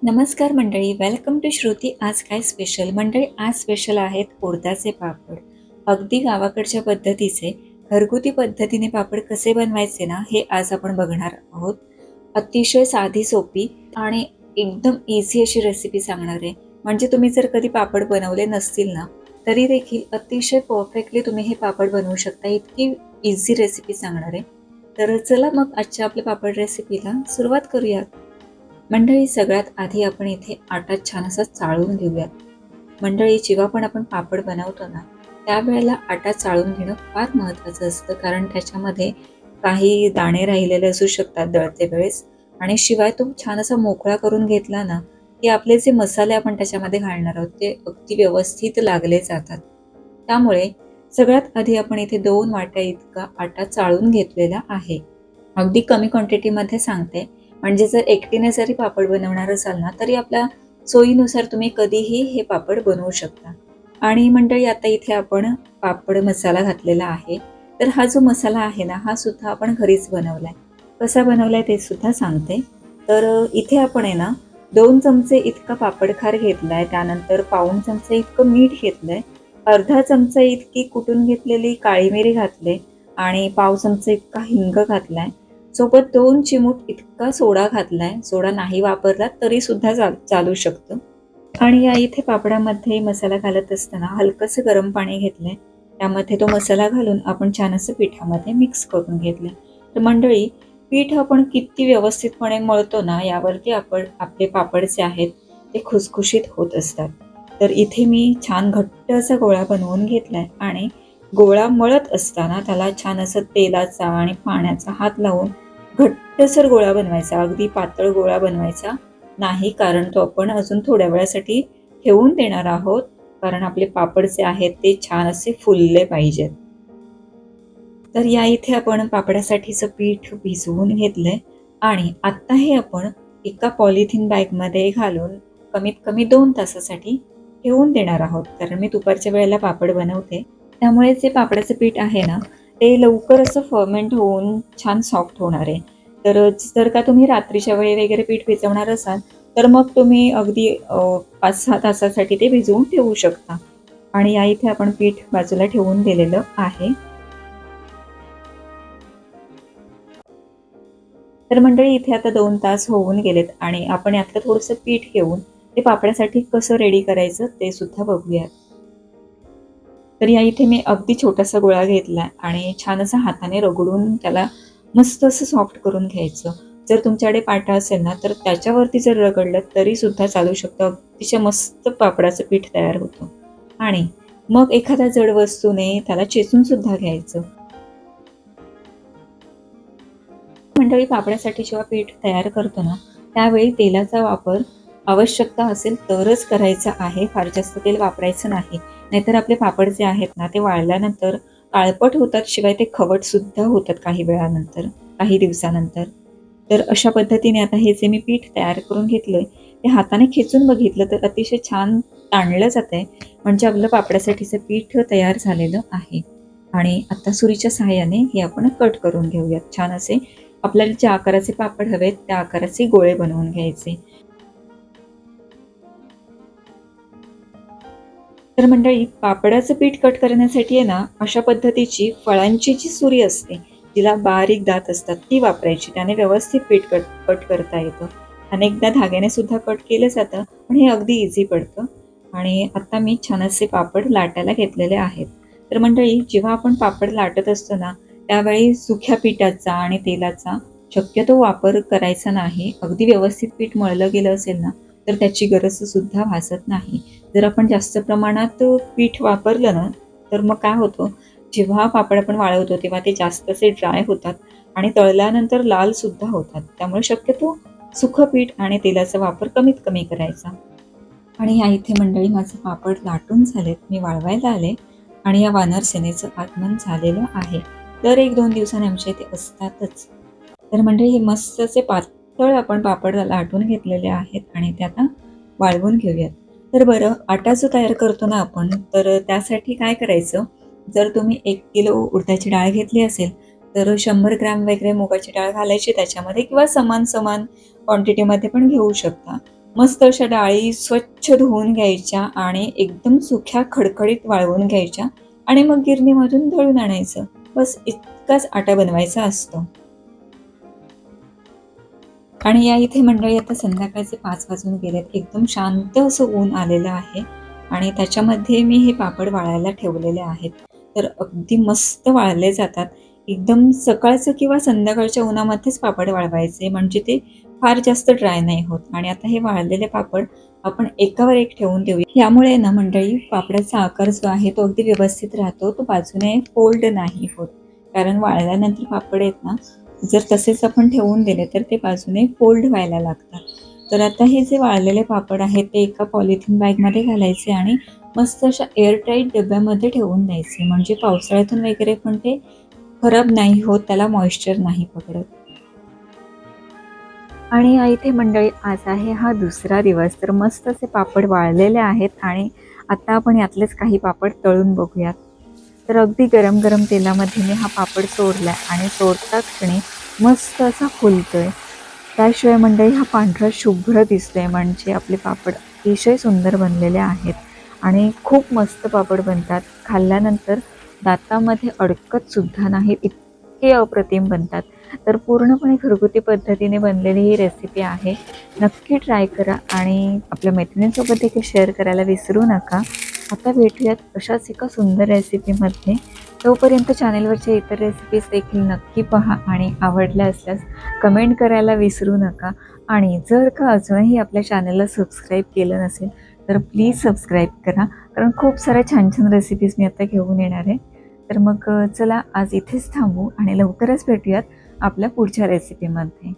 नमस्कार मंडळी, welcome to Shruti. आज काय स्पेशल मंडळी? आज स्पेशल आहेत उडदाचे पापड. अगदी गावाकडच्या पद्धतीचे घरगुती पद्धतीने पापड कसे बनवायचे ना, हे आज आपण बघणार आहोत. अतिशय साधी सोपी आणि एकदम इझी अशी रेसिपी सांगणार आहे. म्हणजे तुम्ही जर कधी पापड बनवले नसतील ना, तरी देखील अतिशय परफेक्टली तुम्ही हे पापड बनवू शकता. इतकी इझी रेसिपी सांगणार आहे. तर चला मग आजच्या आपल्या पापड रेसिपीला सुरुवात करूयात. मंडळी, सगळ्यात आधी आपण इथे आटा छान असा चाळून घेऊयात. मंडळी, जेव्हा पण आपण पापड बनवतो ना, त्यावेळेला आटा चाळून घेणं फार महत्त्वाचं असतं, कारण त्याच्यामध्ये काही दाणे राहिलेले असू शकतात दळते वेळेस. आणि शिवाय तो छान असा मोकळा करून घेतला ना, की आपले जे मसाले आपण त्याच्यामध्ये घालणार आहोत ते अगदी व्यवस्थित लागले जातात. त्यामुळे सगळ्यात आधी आपण इथे 2 वाट्या इतका आटा चाळून घेतलेला आहे. अगदी कमी क्वांटिटीमध्ये सांगते, म्हणजे जर एकटीने जरी पापड बनवणार असाल ना, तरी आपल्या सोयीनुसार तुम्ही कधीही हे पापड बनवू शकता. आणि मंडळी, आता इथे आपण पापड मसाला घातलेला आहे. तर हा जो मसाला आहे ना, हा सुद्धा आपण घरीच बनवलाय. कसा बनवलाय ते सुद्धा सांगते. तर इथे आपण आहे ना 2 चमचे इतका पापडखार घेतलाय, त्यानंतर पाऊण चमचे इतकं मीठ घेतलंय, अर्धा चमचा इतकी कुटून घेतलेली काळी मिरी घातले आणि पाव चमचा इतका हिंग घातलाय. सोबत 2 चिमूट इतका सोडा घातलाय. सोडा नाही वापरला तरी सुद्धा चालू शकतं. आणि या इथे पापडामध्ये मसाला घालत असताना हलकंसं गरम पाणी घेतलंय. त्यामध्ये तो मसाला घालून आपण छान असं पिठामध्ये मिक्स करून घेतलंय. तर मंडळी, पीठ आपण किती व्यवस्थितपणे मळतो ना, यावरती आपण आपले पापड जे आहेत ते खुसखुशीत होत असतात. तर इथे मी छान घट्ट असा गोळा बनवून घेतलाय आणि गोळा मळत असताना त्याला छान असं तेलाचा आणि पाण्याचा हात लावून घट्टसर गोळा बनवायचा. अगदी पातळ गोळा बनवायचा नाही, कारण तो आपण अजून थोड्या वेळासाठी ठेवून देणार आहोत. कारण आपले पापड जे आहेत ते छान असे फुलले पाहिजेत. तर या इथे आपण पापडासाठीचं पीठ भिजवून घेतलंय आणि आता हे आपण एका पॉलिथिन बॅगमध्ये घालून कमीत कमी 2 तासासाठी ठेवून देणार आहोत. कारण मी दुपारच्या वेळेला पापड बनवते. त्यामुळे जे पापडाचं पीठ आहे ना, ते लवकर असं फर्मेंट होऊन छान सॉफ्ट होणार आहे. तर जर का तुम्ही रात्रीच्या वेळी वगैरे पीठ भिजवणार असाल, तर मग तुम्ही अगदी 5-6 तासासाठी ते भिजवून ठेवू शकता. आणि या इथे आपण पीठ बाजूला ठेवून दिलेलं आहे. तर मंडळी, इथे आता 2 तास होऊन गेलेत आणि आपण यातलं थोडंसं पीठ घेऊन ते पापडासाठी कसं रेडी करायचं ते सुद्धा बघूयात. तर या इथे मी अगदी छोटासा गोळा घेतला आणि छान असं हाताने रगडून त्याला मस्त असं सॉफ्ट करून घ्यायचं. जर तुमच्याकडे पाटा असेल ना, तर त्याच्यावरती जर रगडलं तरी सुद्धा चालू शकतं. अतिशय मस्त पापडाचं पीठ तयार होतं. आणि मग एखाद्या जड वस्तूने त्याला चेचून सुद्धा घ्यायचं. मंडळी, पापडासाठी जेव्हा पीठ तयार करतो ना, त्यावेळी तेलाचा वापर आवश्यकता असेल तरच करायचा आहे. फार जास्त तेल वापरायचं नाही. नाहीतर आपले पापड जे आहेत ना, ते वाळल्यानंतर काळपट होतात, शिवाय ते खवटसुद्धा होतात काही वेळानंतर, काही दिवसानंतर. तर अशा पद्धतीने आता हे जे मी पीठ तयार करून घेतलंय, ते हाताने खेचून बघितलं तर अतिशय छान ताणलं जातंय. म्हणजे आपलं पापडासाठीचं पीठ तयार झालेलं आहे. आणि आता सुरीच्या सहाय्याने हे आपण कट करून घेऊयात. छान असे आपल्याला ज्या आकाराचे पापड हवेत त्या आकाराचे गोळे बनवून घ्यायचे. तर मंडळी, पापडाचं पीठ कट करण्यासाठी आहे ना, अशा पद्धतीची फळांची जी सुरी असते, जिला बारीक दात असतात, ती वापरायची. त्याने व्यवस्थित पीठ कट कट करता येतं. अनेकदा धाग्याने सुद्धा कट केलं जातं, पण हे अगदी इझी पडतं. आणि आता मी छान असे पापड लाटायला घेतलेले आहेत. तर मंडळी, जेव्हा आपण पापड लाटत असतो ना, त्यावेळी सुक्या पिठाचा आणि तेलाचा शक्यतो वापर करायचा नाही. अगदी व्यवस्थित पीठ मळलं गेलं असेल ना, तर त्याची गरज सुद्धा भासत नाही. जर आपण जास्त प्रमाणात पीठ वापरलं ना, तर मग काय होतं, जेव्हा पापड आपण वाळवतो तेव्हा ते जास्त असे ड्राय होतात आणि तळल्यानंतर लाल सुद्धा होतात. त्यामुळे शक्यतो सुखं पीठ आणि तेलाचा वापर कमीत कमी करायचा. आणि या इथे मंडळी माझे पापड लाटून झालेत. मी वाळवायला आले आणि या वानर सेनेचं आगमन झालेलं आहे. दर 1-2 दिवसांनी आमच्या इथे असतातच. तर मंडळी, हे मस्त असे पातळ आपण पापड लाटून घेतलेले आहेत आणि ते आता वाळवून घेऊयात. तर बरं, आटा जो तयार करतो ना आपण, तर त्यासाठी काय करायचं, जर तुम्ही 1 किलो उडदाची डाळ घेतली असेल, तर 100 ग्रॅम वगैरे मुगाची डाळ घालायची त्याच्यामध्ये, किंवा समान समान क्वांटिटीमध्ये पण घेऊ शकता. मस्त अशा डाळी स्वच्छ धुवून घ्यायच्या आणि एकदम सुक्या खडखडीत वाळवून घ्यायच्या आणि मग गिरणीमधून दळून आणायचं. बस इतकाच आटा बनवायचा असतो. आणि या इथे मंडळी आता संध्याकाळचे 5 वाजून गेलेत. एकदम शांत असं ऊन आलेलं आहे आणि त्याच्यामध्ये मी हे पापड वाळायला ठेवलेले आहेत. तर अगदी मस्त वाळले जातात. एकदम सकाळचं किंवा संध्याकाळच्या उन्हामध्येच पापड वाळवायचे म्हणजे ते फार जास्त ड्राय नाही होत. आणि आता हे वाळलेले पापड आपण एकावर एक ठेवून देऊया. यामुळे ना मंडळी पापडाचा आकार जो आहे तो अगदी व्यवस्थित राहतो. तो बाजूने फोल्ड नाही होत. कारण वाळल्यानंतर पापड आहेत ना, जर तसेच आपण ठेवून दिले तर ते बाजूने फोल्ड व्हायला लागतात. तर आता हे जे वाळलेले पापड आहेत ते एका पॉलिथिन बॅगमध्ये घालायचे आणि मस्त अशा एअरटाईट डब्यामध्ये ठेवून द्यायचे. म्हणजे पावसाळ्यातून वगैरे पण ते खराब नाही होत, त्याला मॉइश्चर नाही पकडत. आणि इथे मंडळी आज आहे हा दुसरा दिवस. तर मस्त असे पापड वाळलेले आहेत आणि आता आपण यातलेच काही पापड तळून बघूयात. तर अगदी गरम गरम तेलामध्ये मी हा पापड सोडला आणि सोडता क्षणी मस्त असा फुलतोय. त्याशिवाय मंडळी हा पांढरा शुभ्र दिसतोय म्हणजे आपले पापड अतिशय सुंदर बनलेले आहेत आणि खूप मस्त पापड बनतात. खाल्ल्यानंतर दातामध्ये अडकत सुद्धा नाहीत, इतके अप्रतिम बनतात. तर पूर्णपणे घरगुती पद्धतीने बनलेली ही रेसिपी आहे. नक्की ट्राय करा आणि आपल्या मैत्रिणींसोबत देखील शेअर करायला विसरू नका. आता भेटूयात अशाच एका सुंदर रेसिपीमध्ये. तोपर्यंत चॅनेलवरच्या इतर रेसिपीज देखील नक्की पहा आणि आवडल्या असल्यास कमेंट करायला विसरू नका. आणि जर का अजूनही आपल्या चॅनलला सबस्क्राईब केलं नसेल तर प्लीज सबस्क्राईब करा, कारण खूप साऱ्या छान छान रेसिपीज मी आता घेऊन येणार आहे. तर मग चला आज इथेच थांबू आणि लवकरच भेटूयात आपल्या पुढच्या रेसिपीमध्ये.